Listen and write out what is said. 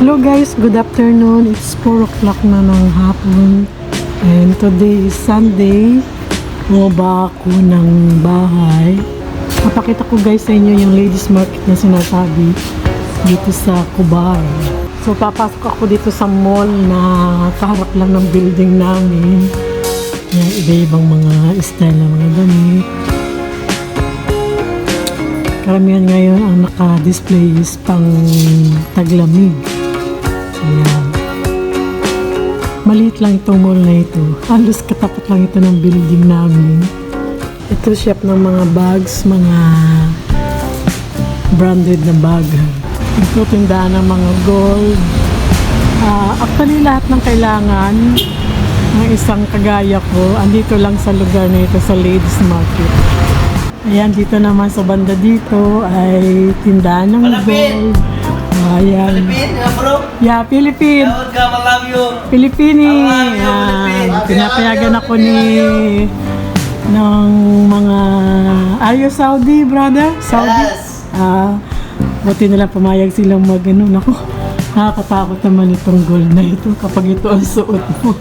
Hello guys, good afternoon. It's 4 o'clock na ng hapon. And today is Sunday. Bumaba ako ng bahay. Papakita ko guys sa inyo yung ladies market na sinasabi dito sa Cubao. So papasok ako dito sa mall na kaharap lang ng building namin. May iba-ibang mga style ng mga damit. Karamihan ngayon ang naka-display is pang taglamig. Ayan. Maliit lang itong mall na ito. Halos katapat lang ito ng building namin. Ito shop ng mga bags, mga branded na bag. Ito tindahan ng mga gold. Actually lahat ng kailangan ng isang kagaya ko, andito lang sa lugar na ito sa ladies market. Ayan, dito naman sa banda dito ay tindahan ng gold. Ayan. Philippine, bro? Yeah, Philippine. Welcome, I love you. Pilipini. I love you, Philippine. Pinapayagan ako ng mga Saudi, brother? Saudi? Yes. Buti nila pumayag silang mag-ano. Naku, nakakatakot naman itong gold na ito kapag ito ang suot mo.